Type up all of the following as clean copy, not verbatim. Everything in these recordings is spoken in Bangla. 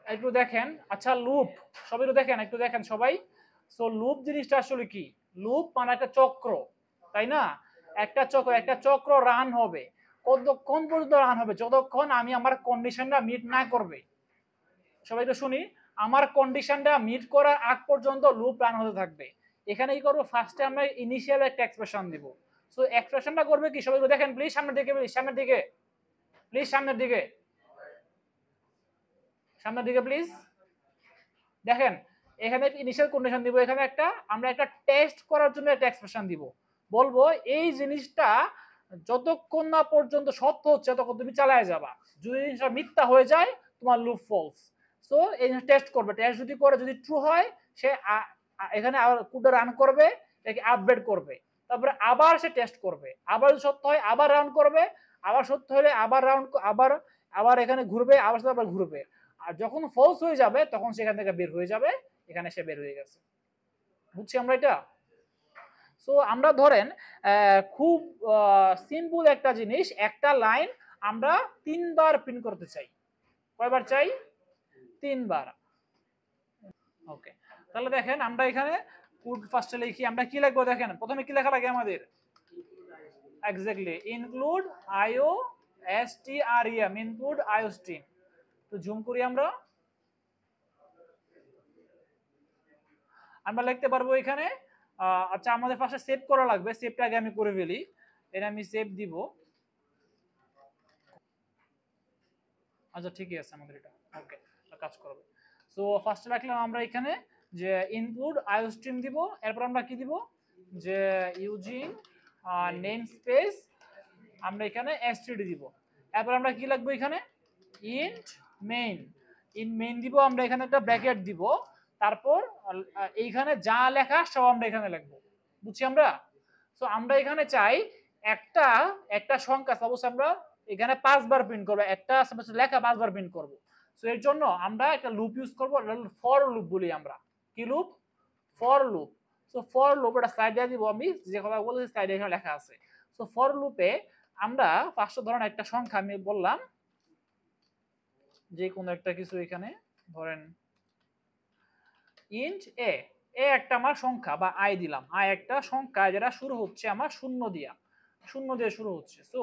একটু দেখেন। আচ্ছা লুপ সবাই একটু দেখেন সবাই। সো লুপ জিনিসটা আসলে কি? লুপ মানে একটা চক্র, তাই না? একটা চক্র রান হবে। কতক্ষণ পর্যন্ত রান হবে? যতক্ষণ আমি আমার কন্ডিশনটা মিট না করবে। সবাই একটু শুনি। আমার কন্ডিশনটা মিট করার আগ পর্যন্ত লুপ রান হতে থাকবে। এখানে কি করবো? ফার্স্টে আমরা ইনিশিয়াল একটা এক্সপ্রেশন দিব। সো এক্সপ্রেশনটা করবে কি? সবাই একটু দেখেন প্লিজ, সামনের দিকে প্লিজ, সামনের দিকে প্লিজ, সামনের দিকে, সামনের দিকে প্লিজ। দেখেন এখানে ইনিশিয়াল কন্ডিশন দিব, এখানে একটা আমরা একটা টেস্ট করার জন্য একটা এক্সপ্রেশন দিব। বলবো এই জিনিসটা যতক্ষণ না পর্যন্ত সত্য হচ্ছে ততক্ষণ তুমি চালায় যাবা। যদি জিনিসটা মিথ্যা হয়ে যায় তোমার লুপ ফলস। সো এই জিনিস টেস্ট করবে, টেস্ট যদি করে যদি ট্রু হয় সে এখানে কোডটা রান করবে, এটাকে আপডেট করবে, তারপরে আবার সে টেস্ট করবে, আবার যদি সত্য হয় আবার রাউন্ড করবে, আবার সত্য হলে আবার রাউন্ড আবার আবার এখানে ঘুরবে, আবার আবার ঘুরবে। আর যখন ফলস হয়ে যাবে তখন সেখান থেকে বের হয়ে যাবে, এখানে সে বের হয়ে গেছে। বুঝছি আমরা এটা? সো আমরা ধরেন খুব সিম্পল একটা জিনিস, একটা লাইন আমরা 3 বার প্রিন্ট করতে চাই। কয়বার চাই? 3 বার। ওকে, তাহলে দেখেন আমরা এখানে কোড ফার্স্টে লিখি। আমরা কি লিখবো দেখেন, প্রথমে কি লেখা লাগে আমাদের? এক্স্যাক্টলি, ইনক্লুড আইও স্ট্রিম, ইনক্লুড আইও স্ট্রিম। তো জুম করি আমরা। আমরা লিখতে পারবো এখানে আচ্ছা আমাদের ফার্স্টে সেভ করা লাগবে, সেভটা আগে আমি করে ফেলি। এটা আমি সেভ দিব। আচ্ছা ঠিকই আছে আমাদের এটা। ওকে, কাজ করবে। সো ফার্স্টে রাখলাম আমরা এখানে যে ইনক্লুড আইও স্ট্রিম দিব। এরপর আমরা কি দিব? যে ইউজিং নেম স্পেস, আমরা এখানে std দিব। এরপর আমরা কি লিখবো এখানে? Int main. ইন মেইন দিব, আমরা এখানে একটা ব্র্যাকেট দিব। তারপর এইখানে যা লেখা সব আমরা এখানে লিখবো। বুঝছি আমরা? সো আমরা এখানে চাই একটা একটা সংখ্যা সাপোজ আমরা এখানে 5 বার প্রিন্ট করব, একটা সাপোজ লেখা 5 বার প্রিন্ট করব। সো এর জন্য আমরা একটা লুপ ইউজ করব, ফর লুপ বলি আমরা। কি loop? For loop. So for loop এটা সাইডে দিব, আমি যে কথা বলেছি সাইডে এখানে লেখা আছে। সো ফর লুপে আমরা ফার্স্ট ধরেন একটা সংখ্যা আমি বললাম, যে কোনো একটা কিছু এখানে ধরেন ইন্ট এ। এ একটা আমার সংখ্যা বা আই দিলাম, আই একটা সংখ্যা যেটা শুরু হচ্ছে আমার শূন্য দিয়া, শূন্য দিয়ে শুরু হচ্ছে। সো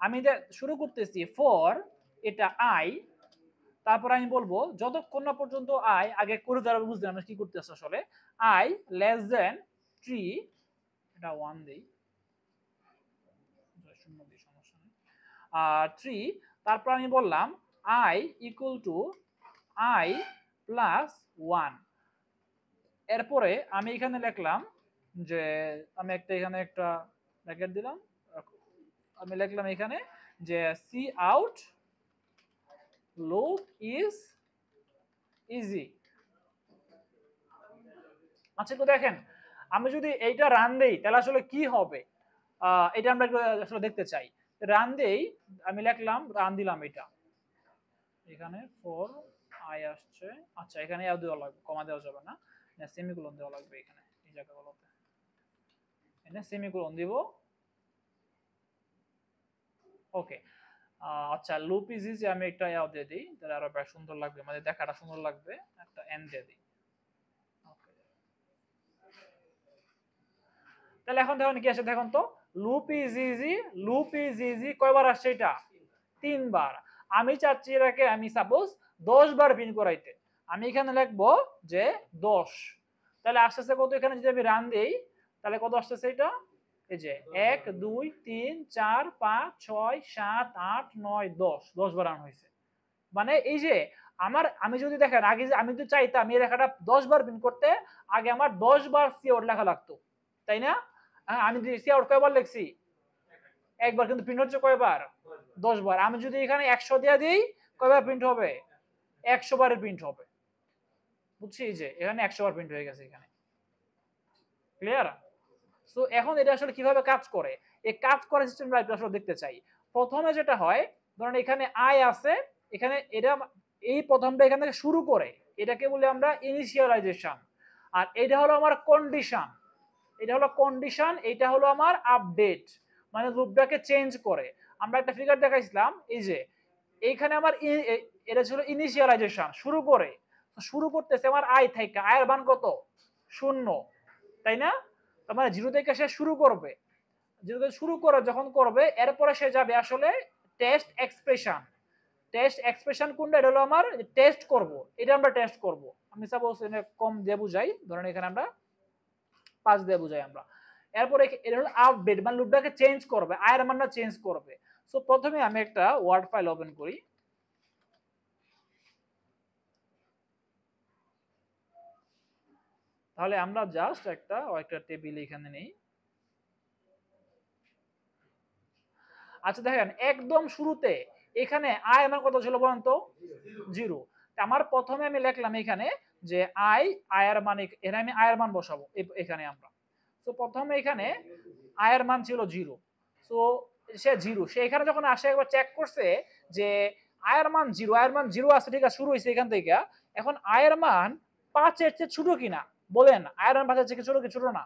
আমি শুরু করতেছি ফর এটা আই, তারপর আমি বলবো যতক্ষণ না পর্যন্ত আই, আগে করে দ্বারা বুঝলেন আমরা কি করতেছি আসলে, আই লেস দেন 3, এটা 1 দেই, শূন্য দিই সমস্যা নেই, 3। তারপর আমি বললাম I equal to I plus 1। এরপরে আমি এখানে লিখলাম যে আমি এখানে একটা ব্র্যাকেট দিলাম, আমি লিখলাম এখানে যে C out loop is easy. আচ্ছা তো দেখেন আমি যদি এইটা রান দেই তাহলে আসলে কি হবে, এটা আমরা আসলে দেখতে চাই। রান দেই, আমি লিখলাম রান দিলাম এটা, এখানে ফর আই আসছে। আচ্ছা এখানে আর দেওয়া লাগবে, কমা দেওয়া যাবে না, সেমিকোলন দেওয়া লাগবে এখানে এই জায়গাগুলোতে, এখানে সেমিকোলন দিব। ওকে, আচ্ছা লুপ ইজ ইজি আমি একটা ইয়াও দিয়ে দিই, তাহলে আরো বেশ সুন্দর লাগবে, আমাদের দেখাটা সুন্দর লাগবে। একটা এন দিয়ে দিই। তাহলে এখন দেখুন কি আসে, দেখুন তো loop is easy, loop is easy কয়বার আসছে এটা? 3 বার। আমি চাচ্ছি এটাকে আমি সাপোজ 10 বার প্রিন্ট করাইতে, আমি এখানে লিখবো যে 10। তাহলে আস্তে আস্তে কত, এখানে যদি আমি রান দেই তাহলে কত আসতেছে এটা? এই যে 1 2 3 4 5 6 7 8 9 10, 10 বার রান হয়েছে। মানে এই যে আমি যদি দেখেন আগে যে আমি যদি চাইতাম এই লেখাটা 10 বার প্রিন্ট করতে, আগে আমার 10 বার সিআউট লেখা লাগতো, তাই না? আমি সিআউট কয়বার লিখছি? একবার, কিন্তু প্রিন্ট হচ্ছে কয়বার? 10 বার। আমি যদি এখানে 100 দিয়ে দিই কয়বার প্রিন্ট হবে? 100 বারে প্রিন্ট হবে। বুঝছি যে এখানে 100 বার প্রিন্ট হয়ে গেছে এখানে। ক্লিয়ার? সো এখন এটা আসলে কিভাবে কাজ করে, এই কাজ করার সিস্টেমটা আসলে দেখতে চাই। প্রথমে যেটা হয় ধরেন এখানে আই আছে, এখানে এটা এই প্রথমটা এখান থেকে শুরু করে, এটাকে বলি আমরা ইনিশিয়ালাইজেশন। আর এটা হলো আমার কন্ডিশন, এটা হলো কন্ডিশন, এটা হলো আমার আপডেট, মানে লুপটাকে চেঞ্জ করে। আমরা একটা ফিগার দেখাইছিলাম, এই যে এইখানে আমার এটা ছিল ইনিশিয়ালাইজেশন, শুরু করে। শুরু করতেছে আমার আই থেকে, আয়ের মান কত? 0, তাই না? তার মানে 0 থেকে সে শুরু করবে। 0 থেকে শুরু করে যখন করবে, এরপরে সে যাবে আসলে টেস্ট এক্সপ্রেশন। টেস্ট এক্সপ্রেশন কোনটা? এটা হলো আমার টেস্ট করব, এটা আমরা টেস্ট করব। আমি সাপোজ এখানে কম দিয়ে বুঝাই, ধরেন এখানে আমরা 5 দিয়ে বুঝাই আমরা। এরপরে এটা হলো আপডেট, মানে লুপটাকে চেঞ্জ করবে, আয়ের মানটা চেঞ্জ করবে। সো প্রথমে আমি একটা ওয়ার্ড ফাইল ওপেন করি। তাহলে আমরা জাস্ট একটা টেবিল এখানে নেই। আচ্ছা দেখেন, একদম শুরুতে এখানে আয়ের মান কত ছিল বলেন তো? 0। আমার প্রথমে আমি লিখলাম এখানে যে আয়ের মান, এখানে আমি আয়ের মান বসাবো এখানে আমরা। তো প্রথমে এখানে আয়ের মান ছিল 0। সো সে 0, সে এখানে যখন আসে একবার চেক করছে যে আয়ের মান 0, আয়ের মান 0 আছে, ঠিক আছে, শুরু হয়েছে এখান থেকে। এখন আয়ের মান 5 এর চেয়ে ছোট কিনা বলেন? আয়ের মান 5 এর চেয়ে ছোট কি ছোট না?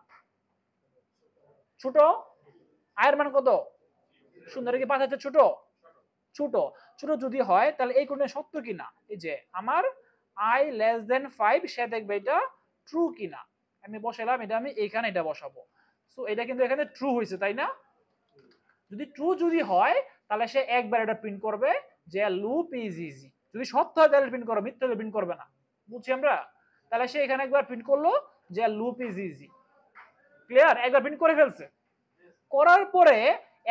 ছোট। আয়ের মান কত? 0, কি 5 এর চেয়ে ছোট? ছোট। ছোট যদি হয় তাহলে এই কোণে সত্য কিনা, এই যে আমার i লেস দেন 5, সে দেখবে এটা ট্রু কিনা। আমি বসালাম এটা, আমি এখানে এটা বসাবো। সো এটা কিন্তু এখানে ট্রু হয়েছে, তাই না? যদি ট্রু যদি হয় তাহলে সে একবার এটা প্রিন্ট করবে যে লুপ ইজ ইজি। যদি সত্য হয় তাহলে প্রিন্ট করবে, মিথ্যা হলে প্রিন্ট করবে না। বুঝছি আমরা? তাহলে সে এখানে একবার প্রিন্ট করলো যে লুপ ইজ ইজি। ক্লিয়ার? একবার প্রিন্ট করে ফেলছে। করার পরে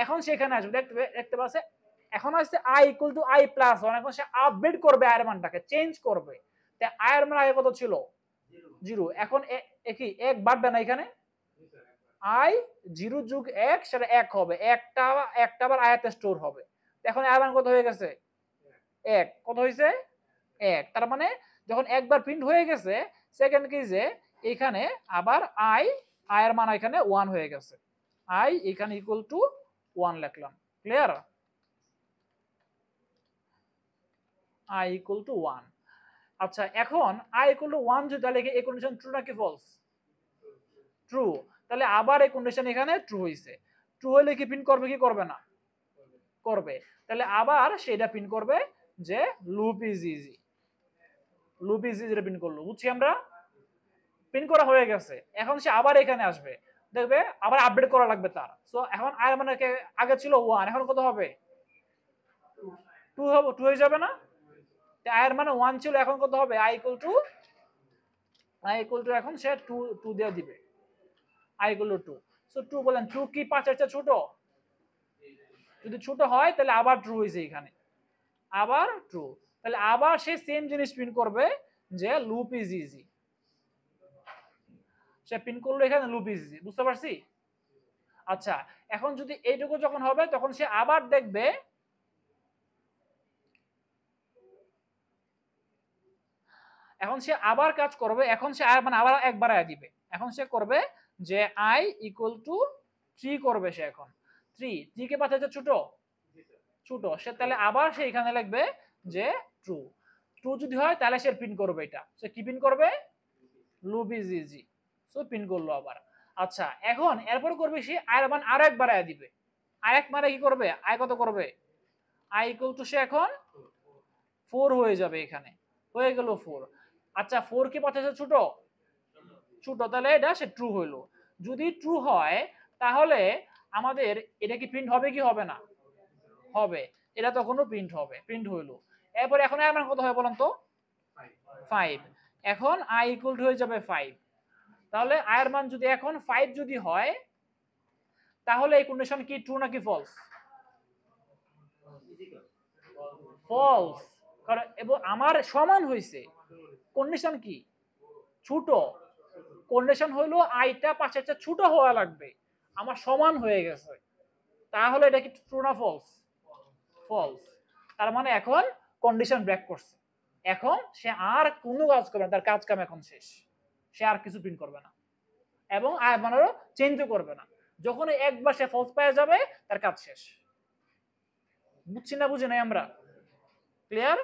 এখন সেখানে আসবে, দেখতে পাচ্ছে এখন আসছে i equal to i plus 1। এখন সে আপডেট করবে আয়ের মানটাকে, চেঞ্জ করবে। তাই আয়ের মান আগে কত ছিল? 0। এখন কি 1 বাড়বে না এখানে? i 0 যোগ 1 সেটা 1 হবে, একটা আবার আয়াতে স্টোর হবে। এখন আয়ের মান কত হয়ে গেছে? 1। কত হয়েছে? 1। তার মানে যখন একবার প্রিন্ট হয়ে গেছে, সেকেন্ড কি যে এখানে আবার আয়ের মান এখানে 1 হয়ে গেছে। i এখানে ইকুয়াল টু 1 লিখলাম। ক্লিয়ার? i equal to 1। আচ্ছা এখন i ইকুয়াল টু 1 যদি লিখে, এই কন্ডিশন ট্রু নাকি ফলস? ট্রু। তাহলে আবার এই কন্ডিশন এখানে ট্রু হইছে। ট্রু হলে কি প্রিন্ট করবে কি করবে না? করবে। তাহলে আবার সেটা প্রিন্ট করবে যে loop is easy. Loop is easy print করলো। বুঝছি আমরা? প্রিন্ট করা হয়ে গেছে। এখন সে আবার এখানে আসবে, দেখবে আবার আপডেট করা লাগবে তার। সো এখন আয়ের মানে আগে ছিল 1, এখন কত হবে? 2 হবে। 2 হয়ে যাবে না? আয়ের মানে 1 ছিল, এখন কত হবে? i ইকুয়াল টু এখন সে 2 দিয়ে দিবে। i equal to 2। সো 2 বলেন, 2 কি 5 এর চেয়ে ছোট? যদি ছোট হয় তাহলে আবার ট্রু হইছে এখানে, আবার ট্রু। তাহলে আবার সে সেম জিনিস প্রিন্ট করবে যে loop is easy. Say print করলো এখানে লুপ ইজ ইজি। বুঝতে পারছি? আচ্ছা এখন যদি এইটুকু যখন হবে তখন সে আবার দেখবে, এখন সে আবার কাজ করবে। এখন সে মানে আবার একবার আয় দিবে। এখন সে করবে যে i ইকুয়াল টু 3 করবে সে। এখন 3 কে পাঠাতে ছোট, ছোট। সে তাহলে আবার সে এখানে লিখবে যে ট্রু। ট্রু যদি হয় তাহলে সে প্রিন্ট করবে এটা। সে কি প্রিন্ট করবে? Loop is easy. So print করলো আবার। আচ্ছা এখন এরপর করবে সে আয়ের মান আরো একবার আয় দিবে। আরেক মানে কি করবে? আয় কত করবে? i ইকুয়াল টু সে এখন 4 হয়ে যাবে, এখানে হয়ে গেল 4। আচ্ছা 4 কি 5 এর ছোট? ছোট। তাহলে এটা সে ট্রু হইলো। যদি ট্রু হয় তাহলে আমাদের এটা কি প্রিন্ট হবে কি হবে না? হবে। এটা তখনও প্রিন্ট হবে, প্রিন্ট হইলো। এরপর এখন আয়ের মান কত হয় বলেন তো? 5। এখন i ইকুয়াল টু হয়ে যাবে 5। তাহলে আয়ের মান যদি এখন 5 যদি হয় তাহলে এই কন্ডিশন কি ট্রু নাকি ফলস? ফলস। কারণ এবং আমার সমান হইছে। কন্ডিশন কি? ছোট। কন্ডিশন হইলো আইটা 5 এর চেয়ে ছোট হওয়া লাগবে, আমার সমান হয়ে গেছে। তাহলে এটা কি ট্রু না ফলস? ফলস। তার মানে এখন কন্ডিশন ব্রেক করছে। এখন সে আর কোনো কাজ করবে না, তার কাজ কাম এখন শেষ। সে আর কিছু প্রিন্ট করবে না এবং আয়ের মানেরও চেঞ্জও করবে না। যখন একবার সে ফলস পেয়ে যাবে তার কাজ শেষ। বুঝছি না বুঝি নাই আমরা? ক্লিয়ার?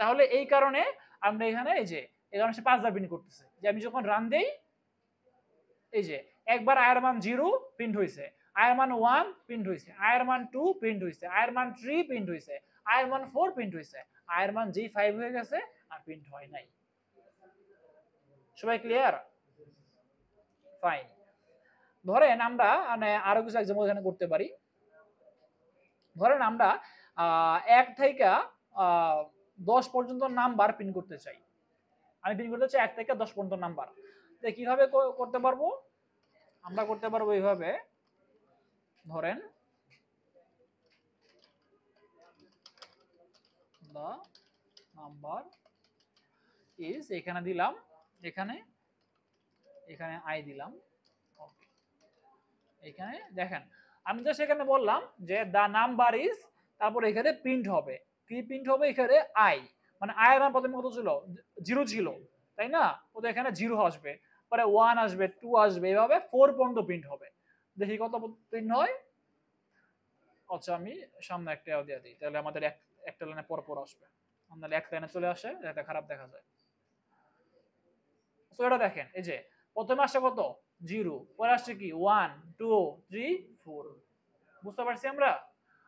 তাহলে এই কারণে আমরা এখানে এই যে এই কারণে সে 5 বার প্রিন্ট করতেছে। যে আমি যখন রান দেই, এই যে একবার আয়ের মান 0 প্রিন্ট হইছে, আয়ের মান 1 প্রিন্ট হইছে, আয়ের মান 2 প্রিন্ট হইছে, আয়ের মান 3 প্রিন্ট হইছে, আয়ের মান 4 প্রিন্ট হয়েছে, আয়ের মান যেই 5 হয়ে গেছে আর প্রিন্ট হয় নাই। সবাই ক্লিয়ার? ফাইন। ধরেন আমরা মানে আরো কিছু এক্সাম্পল এখানে করতে পারি। ধরেন আমরা 1 থেকে 10 পর্যন্ত নাম্বার প্রিন্ট করতে চাই। আমি প্রিন্ট করতে চাই 1 থেকে 10 পর্যন্ত নাম্বার। তো কিভাবে করতে পারবো? আমরা করতে পারবো এইভাবে, ধরেন the number is, এখানে দিলাম, এখানে এখানে i দিলাম, ওকে। এখানে দেখেন আমি জাস্ট এখানে বললাম যে the number is, তারপর এখানে প্রিন্ট হবে, কি প্রিন্ট হবে এখানে i, মানে i এর মান প্রথমে কত ছিল? 0 ছিল, তাই না? তো এখানে 0 আসবে, পরে 1 আসবে, 2 আসবে, এভাবে 4 পর্যন্ত প্রিন্ট হবে। দেখি কত প্রিন্ট হয়। আচ্ছা আমি সামনে একটা দিয়ে দিই, তাহলে আমাদের একটা লাইনে পর পর আসবে, আমাদের এক লাইনে চলে আসে, এটা খারাপ দেখা যায়। তো এটা দেখেন, এই যে প্রথমে আসছে কত? 0, পরে আসছে কি 1 2 3 4। বুঝতে পারছি আমরা?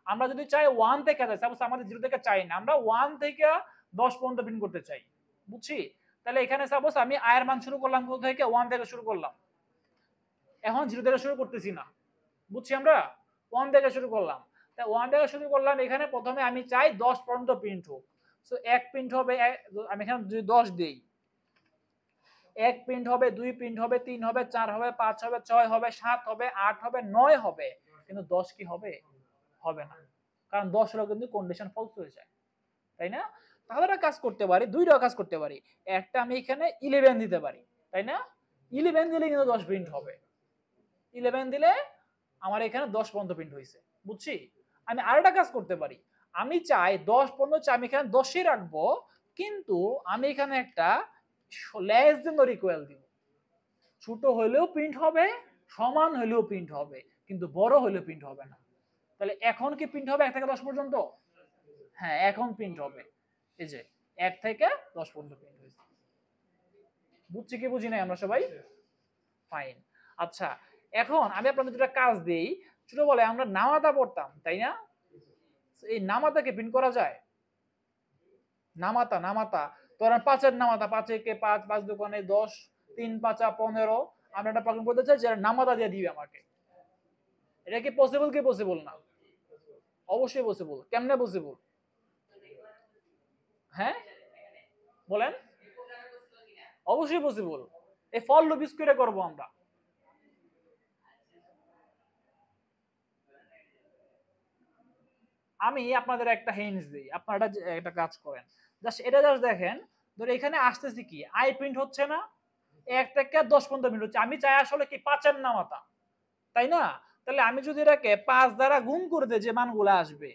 আমরা যদি চাই 1 থেকে যাই, সাপোজ আমাদের 0 থেকে চাই না, আমরা 1 থেকে 10 পর্যন্ত প্রিন্ট করতে চাই, বুঝছি? তাহলে এখানে সাপোজ আমি আয়ের মান শুরু করলাম কোথা থেকে? 1 থেকে শুরু করলাম, এখন 0 থেকে শুরু করতেছি না, বুঝছি আমরা? 1 থেকে শুরু করলাম, তাই 1 থেকে শুরু করলাম, এখানে প্রথমে আমি চাই 10 পর্যন্ত প্রিন্ট হোক। সো 1 প্রিন্ট হবে, আমি এখানে যদি 10 দেই, 1 প্রিন্ট হবে, 2 প্রিন্ট হবে, 3 হবে, 4 হবে, 5 হবে, 6 হবে, 7 হবে, 8 হবে, 9 হবে, কিন্তু 10 কি হবে? হবে না, কারণ 10 হলো কিন্তু কন্ডিশন ফলস হয়ে যায়, তাই না? তাহলে একটা কাজ করতে পারি, দুইটা কাজ করতে পারি। একটা আমি এখানে 11 দিতে পারি, তাই না? 11 দিলে কিন্তু 10 প্রিন্ট হবে, 11 দিলে আমার এখানে 10 পর্যন্ত প্রিন্ট হয়েছে, বুঝছি? আমি আরেকটা কাজ করতে পারি, আমি চাই 10 পর্যন্ত চাই, আমি এখানে 10ই রাখবো, কিন্তু আমি এখানে একটা লেস দেন অর ইকুয়াল দিব, ছোট হলেও প্রিন্ট হবে, সমান হলেও প্রিন্ট হবে, কিন্তু বড় হলেও প্রিন্ট হবে না। তাহলে এখন কি প্রিন্ট হবে 1 থেকে 10 পর্যন্ত? হ্যাঁ, এখন প্রিন্ট হবে, এই যে 1 থেকে 10 পর্যন্ত প্রিন্ট হয়েছে। বুঝছি কি বুঝি নাই আমরা সবাই? ফাইন। আচ্ছা, এখন আমি আপনাদের দুটো কাজ দেই। ছোটবেলায় আমরা নামাতা পড়তাম, তাই না? এই নামাতাকে প্রিন্ট করা যায়? নামাতা, নামাতা ধরেন 5 এর নামাতা, 5 একে 5, 5 দুগুণে 10, 3 5 15। আমরা একটা প্রোগ্রাম করতে চাই যেটা নামাতা দিয়ে দিবে আমাকে। এটা কি পসিবল কি পসিবল না? অবশ্যই পসিবল। কেমনে পসিবল? হ্যাঁ বলেন। অবশ্যই পসিবল। এই ফর লুপ ইউজ করে করব আমরা। আমি আপনাদের একটা হিন্টস দিই, আপনারা একটা কাজ করেন, জাস্ট এটা জাস্ট দেখেন, ধরে এখানে আসতেছে কি আই প্রিন্ট হচ্ছে না, 1 থেকে 10 পর্যন্ত প্রিন্ট হচ্ছে, আমি চাই আসলে কি 5 এর নামাতা, তাই না? তাহলে আমি যদি এটাকে 5 দ্বারা গুণ করে দেই, যে মানগুলো আসবে,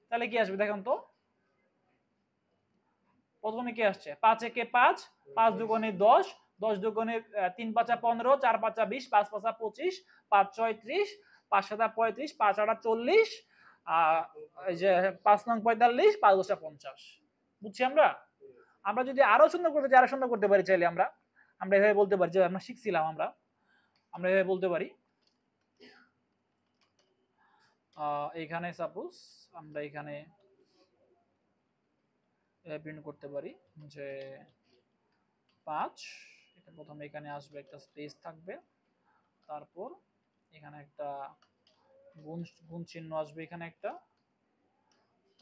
তাহলে কি আসবে দেখেন তো? প্রথমে কি আসছে? 5 একে 5, 5 দুগুণে 10, 10 দুগুণে 3 5 15, 4 5 20, 5 5 25, 5 6 30, 5 7 35, 5 8 40, এই যে 5 9 45, 5 10 50। বুঝছি আমরা? আমরা যদি আরো সুন্দর করতে চাই, আরো সুন্দর করতে পারি, চাইলে আমরা আমরা এভাবে বলতে পারি, যে আমরা শিখছিলাম, আমরা আমরা এভাবে বলতে পারি, এখানে সাপোজ আমরা এখানে প্রিন্ট করতে পারি যে 5, এটা প্রথমে এখানে আসবে, একটা স্পেস থাকবে, তারপর এখানে একটা গুণ গুণ চিহ্ন আসবে, এখানে একটা,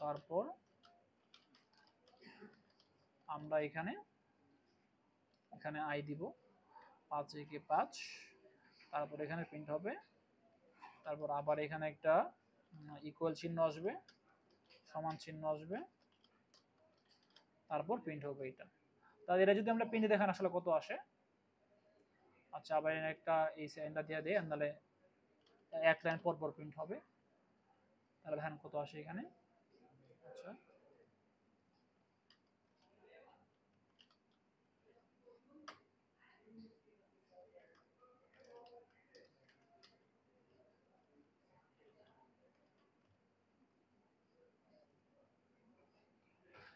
তারপর আমরা এখানে এখানে আই দিব, 5 একে 5, তারপর এখানে প্রিন্ট হবে, তারপর আবার এখানে একটা ইকুয়াল চিহ্ন আসবে, সমান চিহ্ন আসবে, তারপর প্রিন্ট হবে এটা। তাহলে এটা যদি আমরা প্রিন্টে দেখেন আসলে কত আসে। আচ্ছা, আবার একটা এই সাইনটা দিয়ে দেই, তাহলে এক লাইন পর পর প্রিন্ট হবে, তাহলে দেখেন কত আসে এখানে। আচ্ছা,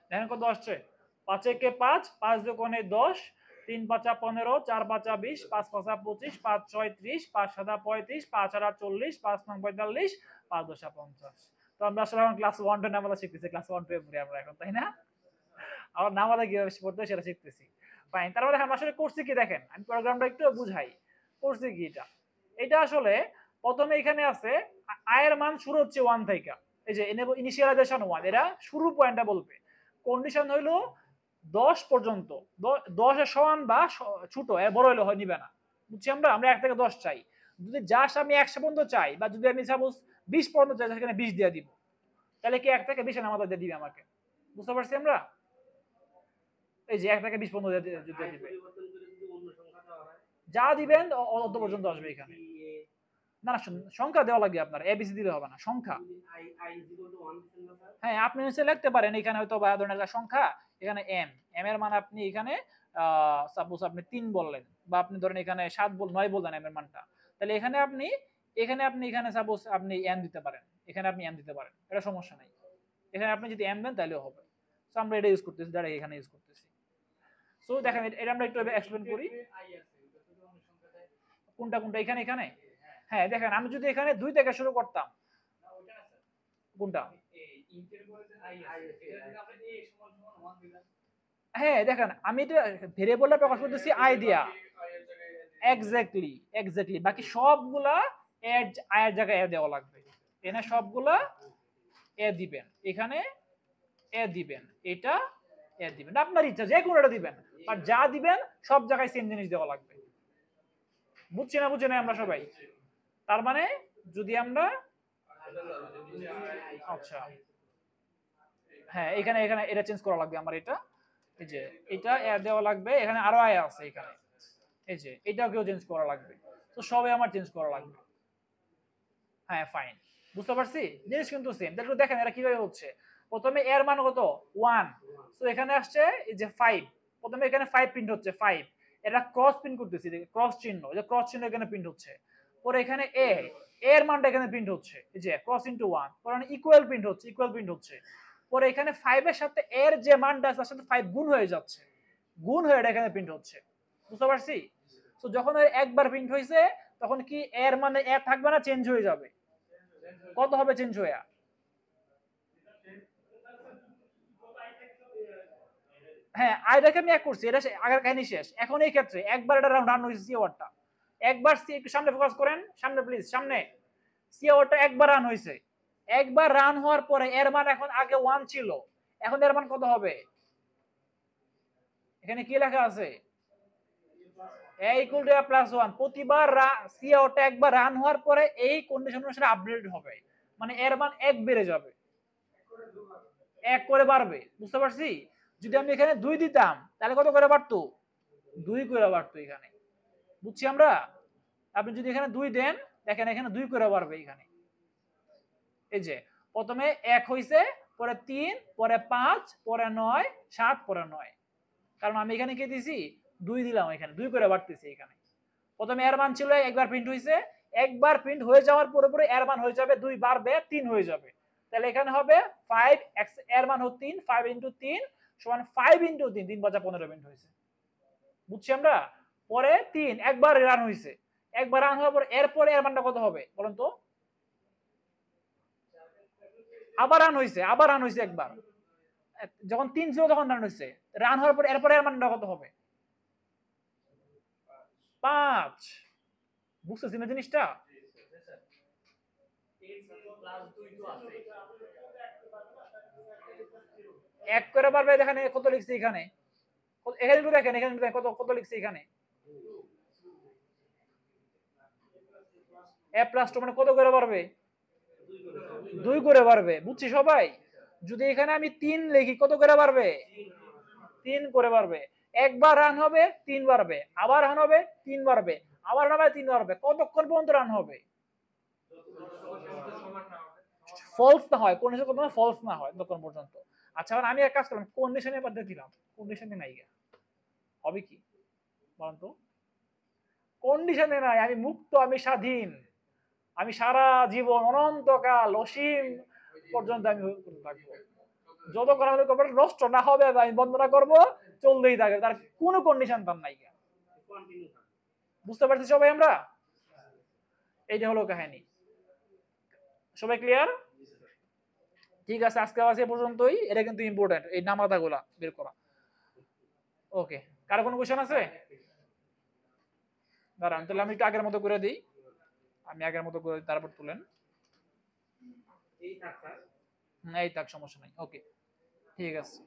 দেখেন কত আসছে, 5 একে 5, 5 দুগুণে 10, 3 5 15, 4 5 20, 5 5 25, 5 6 30, 5 7 35, 5 8 40, 5 9 45, 5 10 50। তো আমরা আসলে এখন ক্লাস 1 2 নামালা শিখতেছি, ক্লাস 1 2 এ পড়ি আমরা এখন, তাই না? আবার নামালা কিভাবে পড়তে হয় সেটা শিখতেছি। ফাইন, তারপরে আমরা আসলে করছি কি দেখেন, আমি প্রোগ্রামটা একটু বুঝাই। করছি কি এটা আসলে প্রথমে এখানে আছে আয়ের মান শুরু হচ্ছে 1 থেকে, এই যে ইনিশিয়ালাইজেশন 1, এরা শুরু পয়েন্টটা বলবে। কন্ডিশন হইলো 10 পর্যন্ত, 10 এর সমান বা ছোট, এর বড় হইলে হয় নিবে না। বুঝছি আমরা 1 থেকে 10 চাই। যদি জাস্ট আমি 100 পর্যন্ত চাই, বা যদি আমি সাপোজ 20 পর্যন্ত চাই, সেখানে 20 দিয়ে দিব, তাহলে কি 1 থেকে 20 এর নামাতা দিয়ে দিবে আমাকে। বুঝতে পারছি আমরা? এই যে 1 থেকে 20 পর্যন্ত দিবে, যা দিবেন অত পর্যন্ত আসবে এখানে। না না, সংখ্যা দেওয়া লাগবে আপনার, এবিসি দিলে হবে না, সংখ্যা। হ্যাঁ, আপনি নিচে লিখতে পারেন এখানে হয়তো বা ধরেন একটা সংখ্যা, এখানে এম, এম এর মান আপনি এখানে সাপোজ আপনি 3 বললেন, বা আপনি ধরেন এখানে 7 9 বললেন এম এর মানটা, তাহলে এখানে আপনি এখানে সাপোজ আপনি এম দিতে পারেন, এখানে আপনি এম দিতে পারেন, এটা সমস্যা নাই। এখানে আপনি যদি এম দেন তাহলেও হবে। সো আমরা এটা ইউজ করতেছি, যারা এখানে ইউজ করতেছি। সো দেখেন এটা আমরা একটু এক্সপ্লেন করি। কোনটা কোনটা? এখানে হ্যাঁ দেখেন, আমি যদি এখানে 2 থেকে শুরু করতাম, কোনটা? হ্যাঁ দেখেন, আমি এটা ভেরিয়েবলটা প্রকাশ করতেছি আই দিয়া। এক্স্যাক্টলি, বাকি সবগুলা আয়ের জায়গায় এ দেওয়া লাগবে। এখানে সবগুলা এ দিবেন, এখানে এ দিবেন, এটা এ দিবেন, আপনার ইচ্ছা যে কোনোটা দিবেন, আর যা দিবেন সব জায়গায় সেম জিনিস দেওয়া লাগবে। বুঝছি না বুঝছি না আমরা সবাই? তার মানে যদি আমরা আচ্ছা হ্যাঁ, এখানে এটা চেঞ্জ করা লাগবে আমার, এটা এই যে এটা এ দেওয়া লাগবে, এখানে আরো আয় আছে এখানে, এই যে এটাকেও চেঞ্জ করা লাগবে। তো সবে আমার চেঞ্জ করা লাগবে। হ্যাঁ ফাইন, বুঝতে পারছি, জিনিস কিন্তু সেম। তাহলে দেখেন এরা কিভাবে হচ্ছে। প্রথমে এর মান কত? 1, সো এখানে আসছে এই যে 5, প্রথমে এখানে 5 প্রিন্ট হচ্ছে 5, এটা ক্রস প্রিন্ট করতেছি, ক্রস চিহ্ন, এই যে ক্রস চিহ্ন এখানে প্রিন্ট হচ্ছে। পরে এখানে এর মানটা এখানে প্রিন্ট হচ্ছে, এই যে ক্রস ইনটু 1, পরে ইকুয়াল প্রিন্ট হচ্ছে। পরে এখানে 5 এর সাথে এর যে মানটা আছে তার সাথে 5 গুণ হয়ে যাচ্ছে, গুণ হয়ে এটা এখানে প্রিন্ট হচ্ছে। বুঝতে পারছি? তো যখন একবার প্রিন্ট হয়েছে, তখন কি এর মানে এ থাকবে না, চেঞ্জ হয়ে যাবে। কত হবে চেঞ্জ হয়ে? হ্যাঁ, আইটাকে আমি এক করছি, এটা আগের কাহিনী শেষ। এখন এই ক্ষেত্রে একবার এটা রান হয়েছে সি ওয়ার্ডটা, একবার সি, একটু সামনে ফোকাস করেন, সামনে প্লিজ, সামনে। সি ওয়ার্ডটা একবার রান হয়েছে, একবার রান হওয়ার পরে এর মান এখন আগে 1 ছিল, এখন এর মান কত হবে? এখানে কি লেখা আছে? a equal to a plus 1। প্রতিবার সি ওয়ার্ডটা একবার রান হওয়ার পরে এই কন্ডিশন অনুসারে আপডেট হবে, মানে এর মান 1 বেড়ে যাবে, 1 করে বাড়বে। বুঝতে পারছি? যদি আমি এখানে 2 দিতাম, তাহলে কত করে বাড়তো? 2 করে বাড়তো এখানে। বুঝছি আমরা? আপনি যদি এখানে 2 দেন, দেখেন এখানে 2 করে বাড়বে এখানে। এই যে প্রথমে 1 হইছে, পরে 3, পরে 5, পরে 9, 7, পরে 9, কারণ আমি এখানে কি দিছি? 2 দিলাম, এখানে 2 করে বাড়তেছে এখানে। প্রথমে এর মান ছিল, একবার প্রিন্ট হইছে, একবার প্রিন্ট হয়ে যাওয়ার পরে পরে এর মান হয়ে যাবে 2, বাড়বে 3 হয়ে যাবে। তাহলে এখানে হবে 5 x, এর মান হচ্ছে 3, 5 ইনটু 3 সমান 5 ইনটু 3, 3 বাজা 15 প্রিন্ট হইছে। বুঝছি আমরা? পরে 3 একবার রান হইছে, একবার রান হওয়ার পর এরপরে এর মানটা কত হবে বলেন তো? আবার রান হইছে একবার, যখন 3 ছিল তখন রান হইছে, রান হওয়ার পর এরপরে এর মানটা কত হবে? 5। বুঝতেছি না জিনিসটা? এক করে পারবে, দেখেন কত লিখছি এখানে, এখানে একটু দেখেন, এখানে কত কত লিখছি এখানে, a প্লাস 2 মানে কত করে পারবে? 2 করে পারবে। বুঝছি সবাই? যদি এখানে আমি 3 লিখি, কত করে পারবে? 3 করে পারবে। একবার রান হবে 3 বাড়বে, আবার রান হবে 3 বাড়বে, আবার রান হবে 3 বাড়বে। কতক্ষণ পর্যন্ত রান হবে? ফলস না হয়, কোন কোনো ফলস না হয় ততক্ষণ পর্যন্ত। আচ্ছা, আমি এক কাজ করলাম, কন্ডিশনের মধ্যে দিলাম, কন্ডিশনে নাই গা, হবে কি বলেন তো? কন্ডিশনে নাই, আমি মুক্ত, আমি স্বাধীন, আমি সারা জীবন অনন্তকাল অসীম পর্যন্ত আমি থাকবো, যত করা হলে কম্পিউটার নষ্ট না হবে আমি বন্ধ না করবো, চলতেই থাকবে, তার কোনো কন্ডিশন তার নাই। বুঝতে পারছি সবাই আমরা? এইটা হলো কাহিনী। সবাই ক্লিয়ার? ঠিক আছে, আজকে আজ এ পর্যন্তই। এটা কিন্তু ইম্পর্টেন্ট, এই নামাতাগুলা বের করা। ওকে, কারো কোনো কোশ্চেন আছে? দাঁড়ান, তাহলে আমি একটু আগের মতো করে দিই। আমি আগের মতো করে তারপর তুলেন। এই থাক, সমস্যা নাই। ওকে, ঠিক আছে।